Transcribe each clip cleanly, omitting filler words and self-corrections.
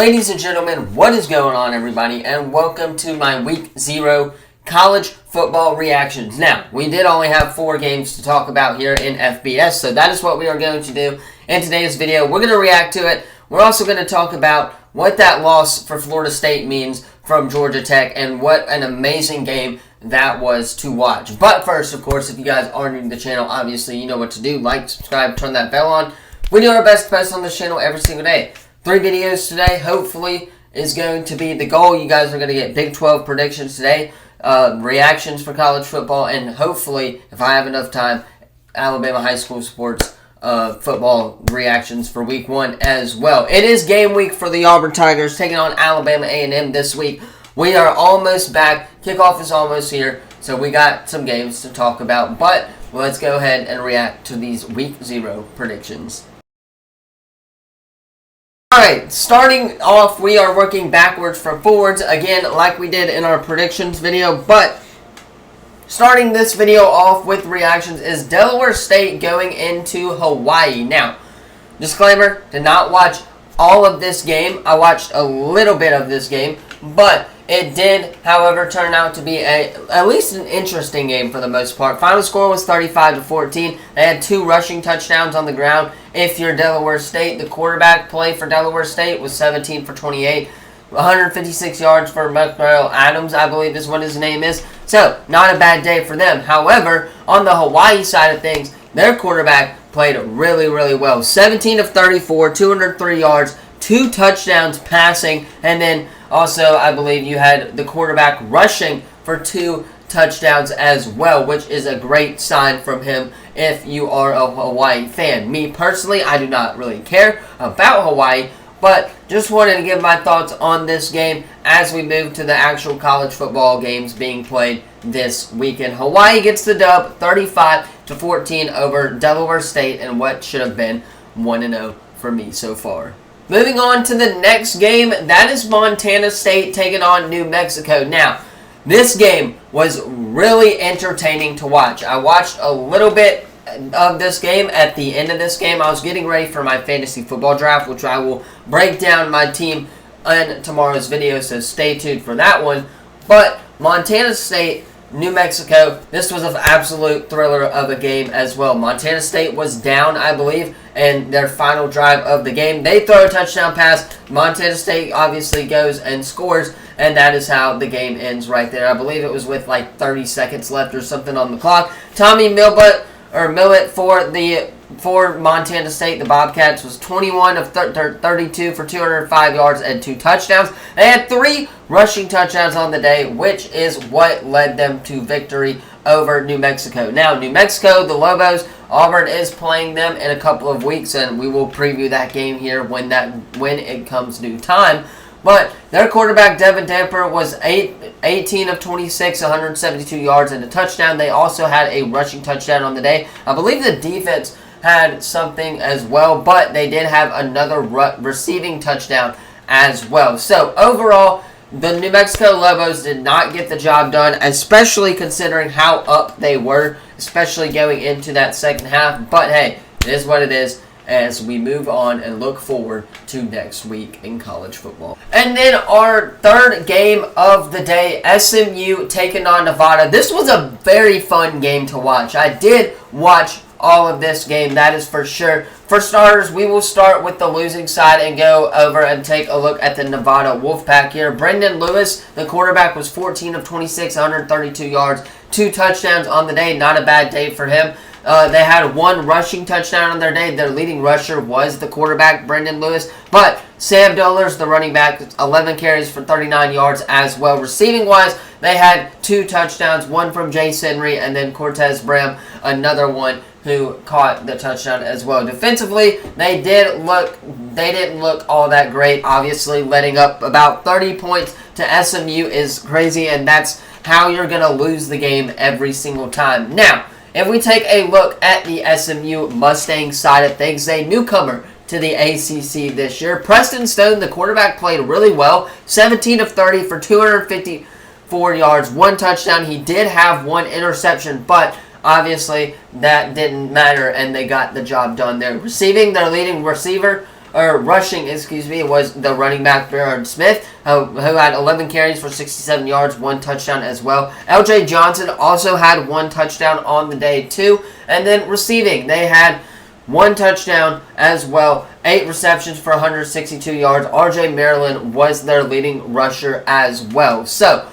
Ladies and gentlemen, what is going on, everybody, and welcome to my Week 0 college football reactions. Now, we did only have 4 games to talk about here in FBS, so that is what we are going to do in today's video. We're going to react to it. We're also going to talk about what that loss for Florida State means from Georgia Tech and what an amazing game that was to watch. But first, of course, if you guys are new to the channel, obviously you know what to do. Like, subscribe, turn that bell on. We do our best to post on this channel every single day. 3 videos today, hopefully, is going to be the goal. You guys are going to get Big 12 predictions today, reactions for college football, and hopefully, if I have enough time, Alabama high school sports football reactions for Week 1 as well. It is game week for the Auburn Tigers, taking on Alabama A&M this week. We are almost back. Kickoff is almost here, so we got some games to talk about. But let's go ahead and react to these Week 0 predictions. Alright, starting off, we are working backwards from forwards, again, like we did in our predictions video, but starting this video off with reactions is Delaware State going into Hawaii. Now, disclaimer, did not watch all of this game. I watched a little bit of this game, but it did, however, turn out to be at least an interesting game for the most part. Final score was 35-14. They had 2 rushing touchdowns on the ground. If you're Delaware State, the quarterback play for Delaware State was 17 for 28. 156 yards for McMurray Adams, I believe is what his name is. So, not a bad day for them. However, on the Hawaii side of things, their quarterback played really, really well. 17 of 34, 203 yards, 2 touchdowns passing, and then also, I believe you had the quarterback rushing for 2 touchdowns as well, which is a great sign from him if you are a Hawaii fan. Me personally, I do not really care about Hawaii, but just wanted to give my thoughts on this game as we move to the actual college football games being played this weekend. Hawaii gets the dub 35-14 over Delaware State and what should have been 1-0 for me so far. Moving on to the next game, that is Montana State taking on New Mexico. Now, this game was really entertaining to watch. I watched a little bit of this game. At the end of this game, I was getting ready for my fantasy football draft, which I will break down my team in tomorrow's video, so stay tuned for that one. But Montana State, New Mexico, this was an absolute thriller of a game as well. Montana State was down, I believe, in their final drive of the game. They throw a touchdown pass. Montana State obviously goes and scores, and that is how the game ends right there. I believe it was with like 30 seconds left or something on the clock. Tommy Millett for Montana State, the Bobcats, was 21 of 32 for 205 yards and 2 touchdowns. They had 3 rushing touchdowns on the day, which is what led them to victory over New Mexico. Now, New Mexico, the Lobos, Auburn is playing them in a couple of weeks, and we will preview that game here when it comes due time. But their quarterback, Devin Damper, was 18 of 26, 172 yards and a touchdown. They also had a rushing touchdown on the day. I believe the defense had something as well, but they did have another receiving touchdown as well. So, overall, the New Mexico Lobos did not get the job done, especially considering how up they were, especially going into that second half. But, hey, it is what it is as we move on and look forward to next week in college football. And then our third game of the day, SMU taking on Nevada. This was a very fun game to watch. I did watch all of this game, that is for sure. For starters, we will start with the losing side and go over and take a look at the Nevada Wolfpack here. Brendan Lewis, the quarterback, was 14 of 26, 132 yards, 2 touchdowns on the day. Not a bad day for him. They had 1 rushing touchdown on their day. Their leading rusher was the quarterback, Brendan Lewis. But Sam Dollars, the running back, 11 carries for 39 yards as well. Receiving-wise, they had 2 touchdowns, 1 from Jace Henry and then Cortez Bram, another one who caught the touchdown as well. Defensively, they didn't look all that great. Obviously, letting up about 30 points to SMU is crazy, and that's how you're going to lose the game every single time. Now, if we take a look at the SMU Mustang side of things, a newcomer to the ACC this year, Preston Stone, the quarterback, played really well. 17 of 30 for 254 yards, 1 touchdown. He did have 1 interception, but obviously that didn't matter, and they got the job done there. Receiving, their leading receiver rushing, was the running back Byron Smith, who had 11 carries for 67 yards, 1 touchdown as well. LJ Johnson also had 1 touchdown on the day too. And then receiving, they had 1 touchdown as well, 8 receptions for 162 yards. RJ Maryland was their leading rusher as well. So,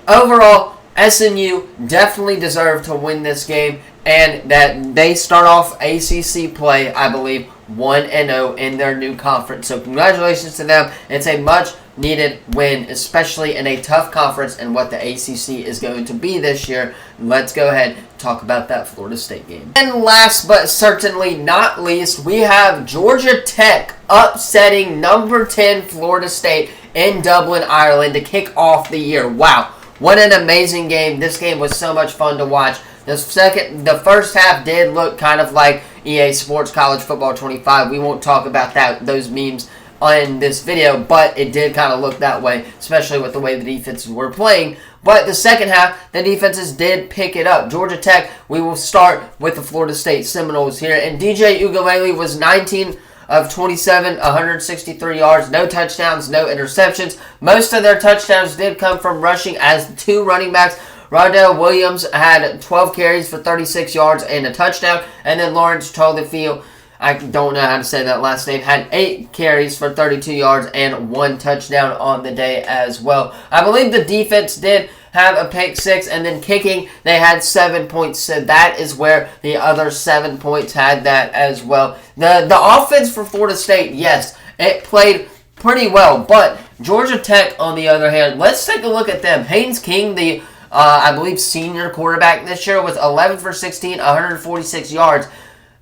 overall, SMU definitely deserved to win this game, and that they start off ACC play, I believe, 1-0 in their new conference. So congratulations to them. It's a much needed win, especially in a tough conference and what the ACC is going to be this year. Let's go ahead and talk about that Florida State game. And last but certainly not least, we have Georgia Tech upsetting number 10 Florida State in Dublin, Ireland to kick off the year. Wow. What an amazing game. This game was so much fun to watch. The first half did look kind of like EA Sports College Football 25. We won't talk about those memes in this video, but it did kind of look that way, especially with the way the defenses were playing. But the second half, the defenses did pick it up. Georgia Tech, we will start with the Florida State Seminoles here. And DJ Uiagalelei was 19 of 27, 163 yards, no touchdowns, no interceptions. Most of their touchdowns did come from rushing, as 2 running backs. Rondell Williams had 12 carries for 36 yards and a touchdown. And then Lawrence Tolifield, I don't know how to say that last name, had 8 carries for 32 yards and 1 touchdown on the day as well. I believe the defense did have a pick 6, and then kicking, they had 7 points. So that is where the other 7 points had that as well. The offense for Florida State, yes, it played pretty well. But Georgia Tech, on the other hand, let's take a look at them. Haynes King, the I believe senior quarterback this year, with 11 for 16, 146 yards.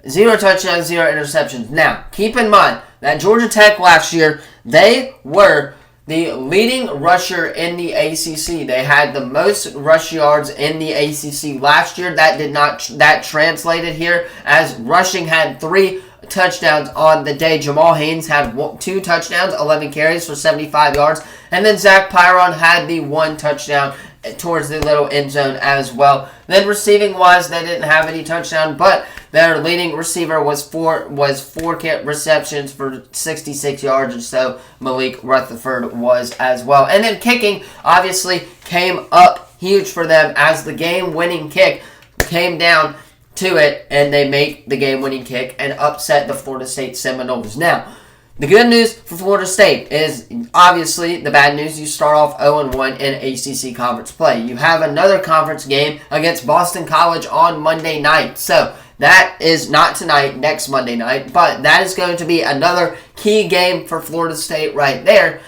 0 touchdowns, 0 interceptions. Now, keep in mind that Georgia Tech last year, they were the leading rusher in the ACC. They had the most rush yards in the ACC last year. That translated here, as rushing had 3 touchdowns on the day. Jamal Haynes had 2 touchdowns, 11 carries for 75 yards. And then Zach Pyron had the 1 touchdown towards the little end zone as well. Then receiving wise, they didn't have any touchdown, but their leading receiver was 4 receptions for 66 yards or so. Malik Rutherford was as well. And then kicking obviously came up huge for them, as the game-winning kick came down to it, and they make the game-winning kick and upset the Florida State Seminoles. Now, the good news for Florida State is, obviously, the bad news. You start off 0-1 in ACC conference play. You have another conference game against Boston College on Monday night. So, that is not tonight, next Monday night. But that is going to be another key game for Florida State right there.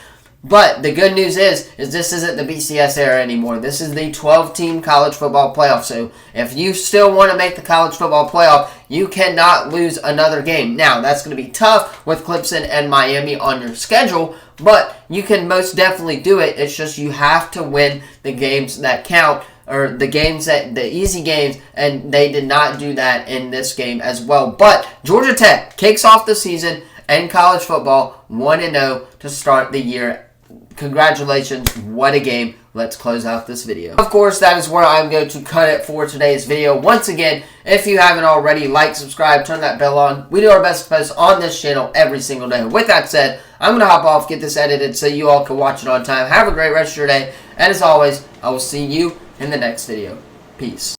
But the good news is this isn't the BCS era anymore. This is the 12-team college football playoff. So if you still want to make the college football playoff, you cannot lose another game. Now, that's going to be tough with Clemson and Miami on your schedule, but you can most definitely do it. It's just you have to win the games that count, or the easy games, and they did not do that in this game as well. But Georgia Tech kicks off the season in college football 1-0 to start the year. Congratulations, what a game. Let's close out this video. Of course, that is where I'm going to cut it for today's video. Once again, if you haven't already, like, subscribe, turn that bell on. We do our best to post on this channel every single day. With that said, I'm going to hop off, get this edited so you all can watch it on time. Have a great rest of your day. And as always, I will see you in the next video. Peace.